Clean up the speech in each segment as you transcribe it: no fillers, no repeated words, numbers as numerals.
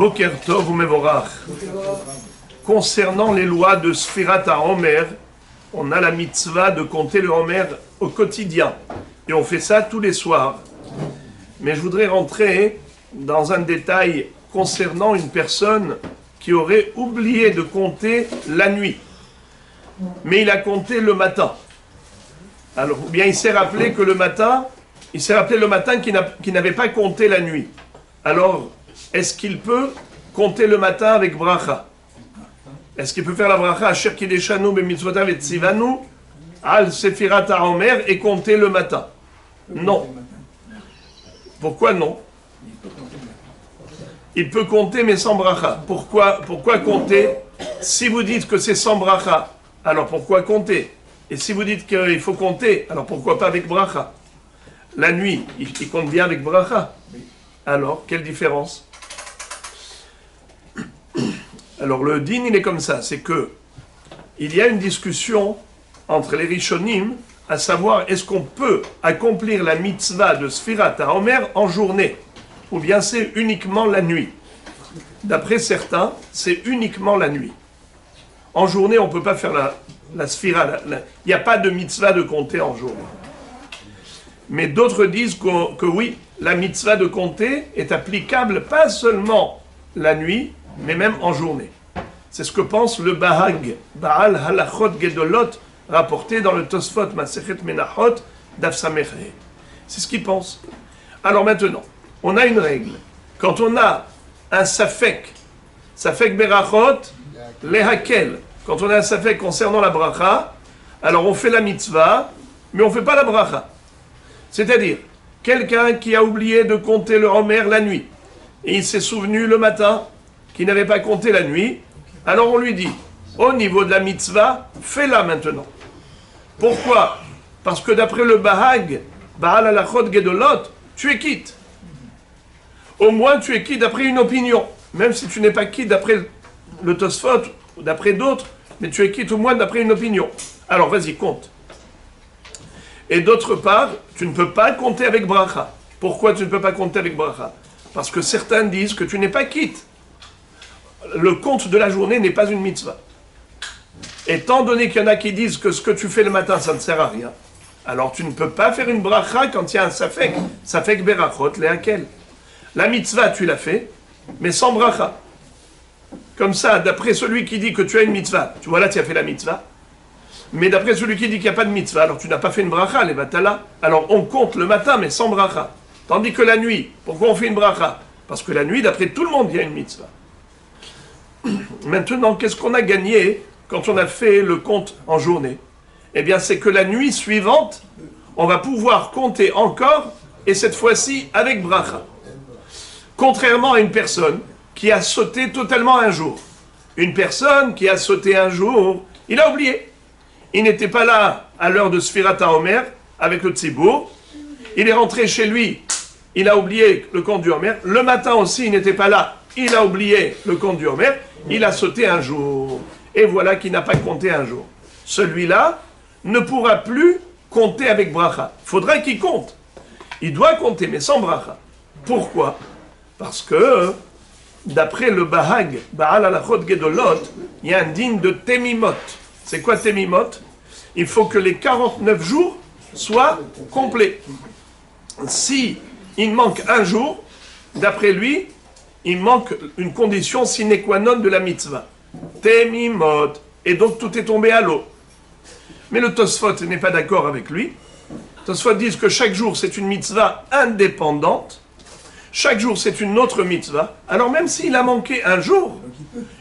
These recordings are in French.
Boker Tov ou Mevorach. Concernant les lois de Sfirat HaOmer, on a la mitzvah de compter le Homer au quotidien. Et on fait ça tous les soirs. Mais je voudrais rentrer dans un détail concernant une personne qui aurait oublié de compter la nuit. Mais il a compté le matin. Alors, ou bien il s'est rappelé que le matin, qu'il n'avait pas compté la nuit. Alors, est-ce qu'il peut compter le matin avec bracha? Est-ce qu'il peut faire la bracha Asher Kideshanu b'mitzvotav et tzivanu al sefirat ha'omer et compter le matin? Non. Pourquoi non? Il peut compter mais sans bracha. Pourquoi compter? Si vous dites que c'est sans bracha, alors pourquoi compter? Et si vous dites qu'il faut compter, alors pourquoi pas avec bracha? La nuit, il compte bien avec bracha. Alors, quelle différence? Alors, le din, il est comme ça, c'est que il y a une discussion entre les Rishonim, à savoir, est-ce qu'on peut accomplir la mitzvah de Sfirat HaOmer en journée, ou bien c'est uniquement la nuit? D'après certains, c'est uniquement la nuit. En journée, on ne peut pas faire la Sfira, il n'y a pas de mitzvah de compter en journée. Mais d'autres disent que oui, la mitzvah de compter est applicable pas seulement la nuit, mais même en journée. C'est ce que pense le Bahag, Baal Halachot Gedolot, rapporté dans le Tosfot Masechet Menachot d'Af Samech. C'est ce qu'il pense. Alors maintenant, on a une règle. Quand on a un Safek Berachot, Lehakel, quand on a un Safek concernant la bracha, alors on fait la mitzvah, mais on ne fait pas la bracha. C'est-à-dire, quelqu'un qui a oublié de compter le Homer la nuit, et il s'est souvenu le matin qu'il n'avait pas compté la nuit, alors on lui dit, au niveau de la mitzvah, fais-la maintenant. Pourquoi? Parce que d'après le Bahag, Baal Halachot Gedolot, tu es quitte. Au moins tu es quitte d'après une opinion, même si tu n'es pas quitte d'après le Tosfot, ou d'après d'autres, mais tu es quitte au moins d'après une opinion. Alors vas-y, compte. Et d'autre part, tu ne peux pas compter avec bracha. Pourquoi tu ne peux pas compter avec bracha? Parce que certains disent que tu n'es pas quitte. Le compte de la journée n'est pas une mitzvah. Étant donné qu'il y en a qui disent que ce que tu fais le matin, ça ne sert à rien, alors tu ne peux pas faire une bracha quand il y a un safek berachot, lehakel. La mitzvah, tu l'as fait, mais sans bracha. Comme ça, d'après celui qui dit que tu as une mitzvah, tu vois là, tu as fait la mitzvah. Mais d'après celui qui dit qu'il n'y a pas de mitzvah, alors tu n'as pas fait une bracha, les batala. Alors on compte le matin, mais sans bracha. Tandis que la nuit, pourquoi on fait une bracha? Parce que la nuit, d'après tout le monde, il y a une mitzvah. Maintenant, qu'est-ce qu'on a gagné quand on a fait le compte en journée? Eh bien, c'est que la nuit suivante, on va pouvoir compter encore, et cette fois-ci avec bracha. Contrairement à une personne qui a sauté totalement un jour. Une personne qui a sauté un jour, il a oublié. Il n'était pas là à l'heure de Sfirat HaOmer avec le Tzibour. Il est rentré chez lui, il a oublié le compte du Homer. Le matin aussi, il n'était pas là, il a oublié le compte du Homer. Il a sauté un jour. Et voilà qu'il n'a pas compté un jour. Celui-là ne pourra plus compter avec bracha. Il faudra qu'il compte. Il doit compter, mais sans bracha. Pourquoi? Parce que, d'après le Bahag, Baal Halachot Gedolot, il y a un digne de Temimot. C'est quoi Temimot? Il faut que les 49 jours soient complets. Si il manque un jour, d'après lui, il manque une condition sine qua non de la mitzvah. Temimot. Et donc tout est tombé à l'eau. Mais le Tosfot n'est pas d'accord avec lui. Tosfot dit que chaque jour c'est une mitzvah indépendante. Chaque jour c'est une autre mitzvah. Alors même s'il a manqué un jour,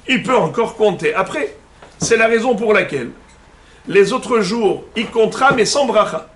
il peut encore compter. Après, c'est la raison pour laquelle les autres jours, il comptera, mais sans bracha.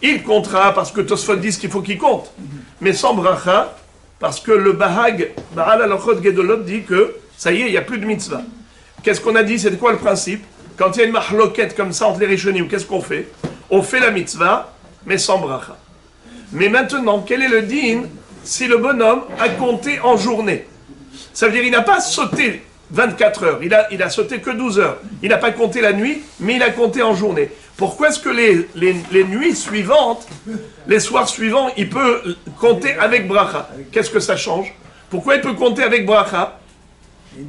Il comptera parce que Tosfot dit qu'il faut qu'il compte, mais sans bracha, parce que le Bahag, Baal Halachot Gedolot, dit que ça y est, il n'y a plus de mitzvah. Qu'est-ce qu'on a dit? C'est quoi le principe? Quand il y a une mahloket comme ça entre les Rishonim, qu'est-ce qu'on fait? On fait la mitzvah, mais sans bracha. Mais maintenant, quel est le din si le bonhomme a compté en journée? Ça veut dire qu'il n'a pas sauté 24 heures, il a sauté que 12 heures. Il n'a pas compté la nuit, mais il a compté en journée. Pourquoi est-ce que les nuits suivantes, les soirs suivants, il peut compter avec bracha? Qu'est-ce que ça change? Pourquoi il peut compter avec bracha?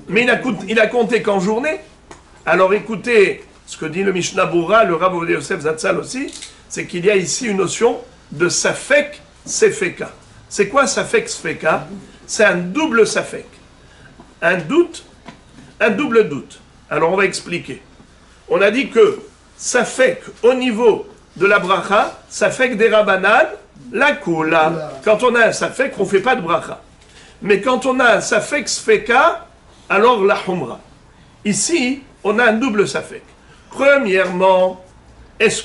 Mais il a compté qu'en journée. Alors écoutez, ce que dit le Mishnah Bura, le Rav Ovadia Yosef Zatzal aussi, c'est qu'il y a ici une notion de safek sefeka. C'est quoi safek sefeka? C'est un double safek. Un doute, un double doute. Alors on va expliquer. On a dit que safek au niveau de la bracha, safek des rabanan, la kula. Quand on a un safek, on ne fait pas de bracha. Mais quand on a un safek sefeka, alors la humra. Ici, on a un double safek. Premièrement, est-ce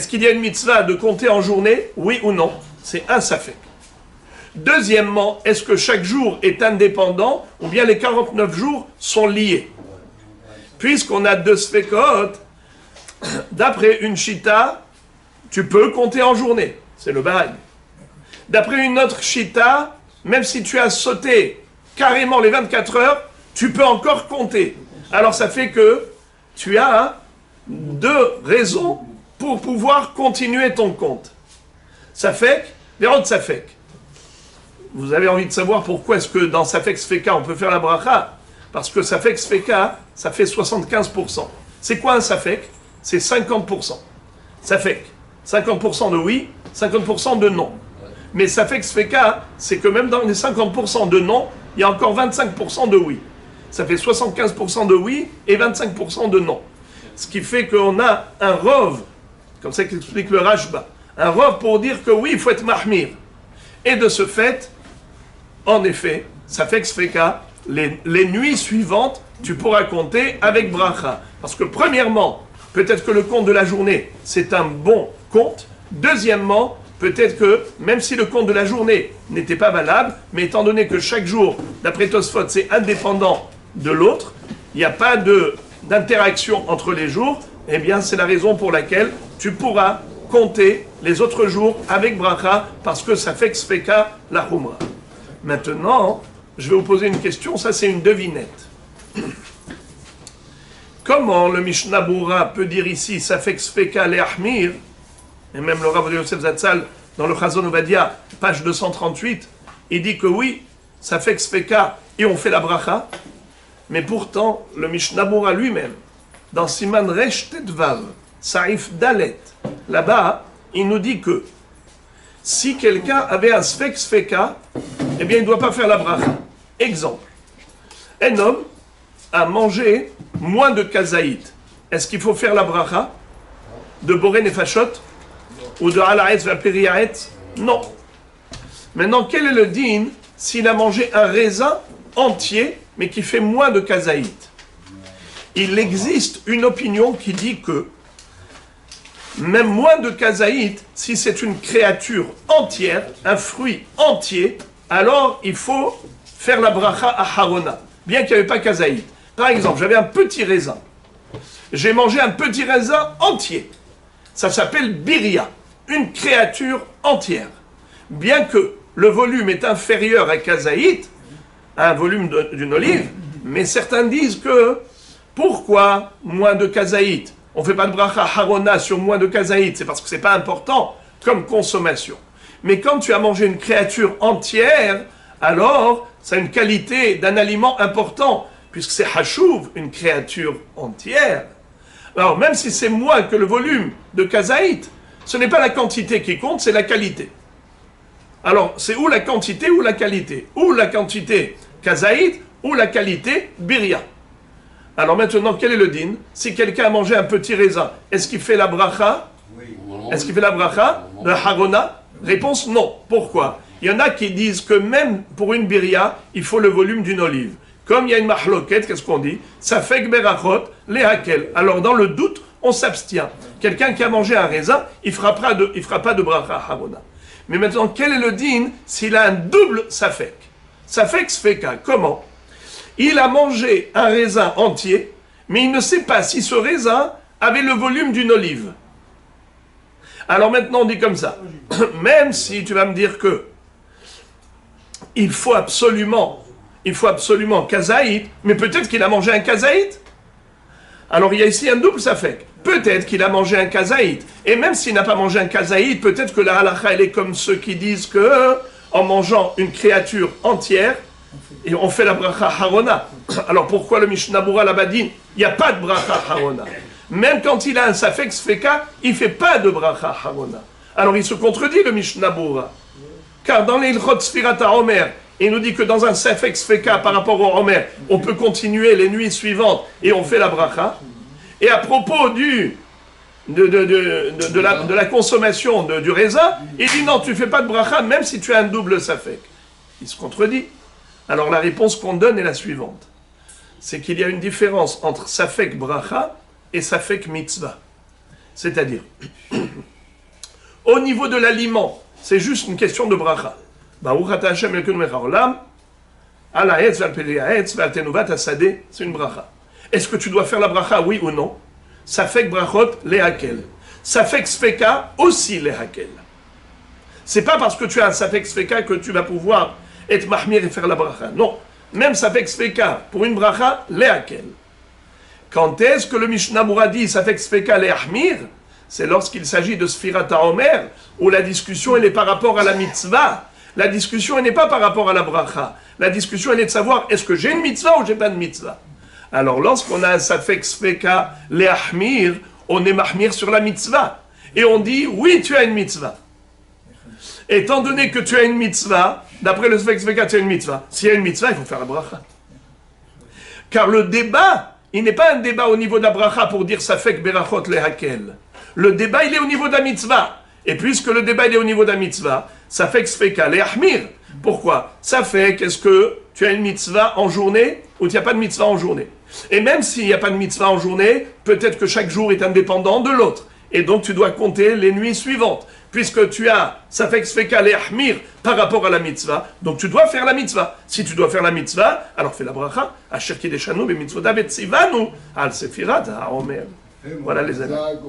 qu'il y a une mitzvah de compter en journée? Oui ou non? C'est un safek. Deuxièmement, est-ce que chaque jour est indépendant ou bien les 49 jours sont liés? Puisqu'on a deux sfekot, d'après une chita, tu peux compter en journée. C'est le bail. D'après une autre chita, même si tu as sauté carrément les 24 heures, tu peux encore compter. Alors ça fait que tu as deux raisons pour pouvoir continuer ton compte. Safek, verrot safek. Vous avez envie de savoir pourquoi est-ce que dans safek sfeka on peut faire la bracha? Parce que safek sfeka, ça fait 75%. C'est quoi un safek? C'est 50%. Safek, 50% de oui, 50% de non. Mais safek sfeka, c'est que même dans les 50% de non, il y a encore 25% de oui. Ça fait 75% de oui et 25% de non. Ce qui fait qu'on a un rov, comme ça qu'explique le Rashba, un rov pour dire que oui, il faut être mahmir. Et de ce fait, en effet, ça fait que sfeka, les nuits suivantes, tu pourras compter avec bracha. Parce que premièrement, peut-être que le compte de la journée, c'est un bon compte. Deuxièmement, peut-être que, même si le compte de la journée n'était pas valable, mais étant donné que chaque jour, d'après Tosfot, c'est indépendant de l'autre, il n'y a pas d'interaction entre les jours, eh bien c'est la raison pour laquelle tu pourras compter les autres jours avec bracha, parce que ça fait que sfeka la humra. Maintenant, je vais vous poser une question, ça c'est une devinette. Comment le Mishnah Bura peut dire ici ça fait que sfeka le ahmir, et même le Rav Yosef Zatzal dans le Chazon Ovadia, page 238, il dit que oui, ça fait que sfeka et on fait la bracha. Mais pourtant, le Mishnah Bura lui-même, dans Siman Resh Tetvav, Saif Dalet, là-bas, il nous dit que si quelqu'un avait un sfek sfeka, eh bien il ne doit pas faire la bracha. Exemple, un homme a mangé moins de kazaït. Est-ce qu'il faut faire la bracha de Boré Nefashot ou de Alaetz Vapiriaetz? Non. Maintenant, quel est le din s'il a mangé un raisin entier mais qui fait moins de kazaït? Il existe une opinion qui dit que même moins de kazaït, si c'est une créature entière, un fruit entier, alors il faut faire la bracha à Harona, bien qu'il n'y avait pas kazaït. Par exemple, j'avais un petit raisin. J'ai mangé un petit raisin entier. Ça s'appelle biria, une créature entière. Bien que le volume est inférieur à kazaït, à un volume d'une olive, mais certains disent que pourquoi moins de kazaït? On ne fait pas de bracha harona sur moins de kazaït, c'est parce que ce n'est pas important comme consommation. Mais quand tu as mangé une créature entière, alors ça a une qualité d'un aliment important, puisque c'est hachouv, une créature entière. Alors même si c'est moins que le volume de kazaït, ce n'est pas la quantité qui compte, c'est la qualité. Alors c'est ou la quantité ou la qualité, ou la quantité kazaït ou la qualité biria. Alors maintenant, quel est le din? Si quelqu'un a mangé un petit raisin, est-ce qu'il fait la bracha? Oui. Est-ce qu'il fait la bracha de harona? Réponse non. Pourquoi? Il y en a qui disent que même pour une biria, il faut le volume d'une olive. Comme il y a une mahloket, qu'est-ce qu'on dit? Ça fait que berachot, les hakel. Alors dans le doute, on s'abstient. Quelqu'un qui a mangé un raisin, il ne fera pas de bracha harona. Mais maintenant, quel est le din s'il a un double safek? Safek sfeka, comment? Il a mangé un raisin entier, mais il ne sait pas si ce raisin avait le volume d'une olive. Alors maintenant, on dit comme ça. Même si tu vas me dire que il faut absolument kazaït, mais peut-être qu'il a mangé un kazaït. Alors il y a ici un double safek. Peut-être qu'il a mangé un kazaït. Et même s'il n'a pas mangé un kazaït, peut-être que la halakha, elle est comme ceux qui disent que en mangeant une créature entière, et on fait la bracha harona. Alors pourquoi le Mishnah Berurah là-bas dit, il n'y a pas de bracha harona? Même quand il a un safek sfeka, il ne fait pas de bracha harona. Alors il se contredit le Mishnah Berurah. Car dans les Ilchot Sfirat HaOmer, il nous dit que dans un safek sfeka par rapport au Omer, on peut continuer les nuits suivantes et on fait la bracha. Et à propos de la consommation du raisin, il dit non, tu ne fais pas de bracha même si tu as un double safek. Il se contredit. Alors la réponse qu'on donne est la suivante. C'est qu'il y a une différence entre safek bracha et safek mitzvah. C'est-à-dire, au niveau de l'aliment, c'est juste une question de bracha. C'est une bracha. Est-ce que tu dois faire la bracha, oui ou non? Safek brachot lehakel. Safek sfeka aussi lehakel. C'est pas parce que tu as un safek sfeka que tu vas pouvoir être mahmir et faire la bracha. Non. Même safek sfeka pour une bracha lehakel. Quand est-ce que le Mishnah Berurah dit safek sfeka lehahmir? C'est lorsqu'il s'agit de Sfirat HaOmer, où la discussion elle est par rapport à la mitzvah. La discussion elle n'est pas par rapport à la bracha. La discussion elle est de savoir est-ce que j'ai une mitzvah ou j'ai pas de mitzvah. Alors lorsqu'on a un safek sfeka leahmir, on est mahmir sur la mitzvah. Et on dit oui tu as une mitzvah. Étant donné que tu as une mitzvah, d'après le safek sfeka tu as une mitzvah. S'il y a une mitzvah, il faut faire la bracha. Car le débat, il n'est pas un débat au niveau de la bracha pour dire safek berachot lehakel. Le débat, il est au niveau de la mitzvah. Et puisque le débat, il est au niveau de la mitzvah, ça fait que sfeka leahmir. Pourquoi? Ça fait qu'est-ce que tu as une mitzvah en journée ou tu n'as pas de mitzvah en journée. Et même s'il n'y a pas de mitzvah en journée, peut-être que chaque jour est indépendant de l'autre. Et donc tu dois compter les nuits suivantes. Puisque tu as, ça fait que sfeka leahmir par rapport à la mitzvah, donc tu dois faire la mitzvah. Si tu dois faire la mitzvah, alors fais la bracha. Asher kideshanu b'mitzvotav etzivanu al sefirat haomer. Voilà les amis.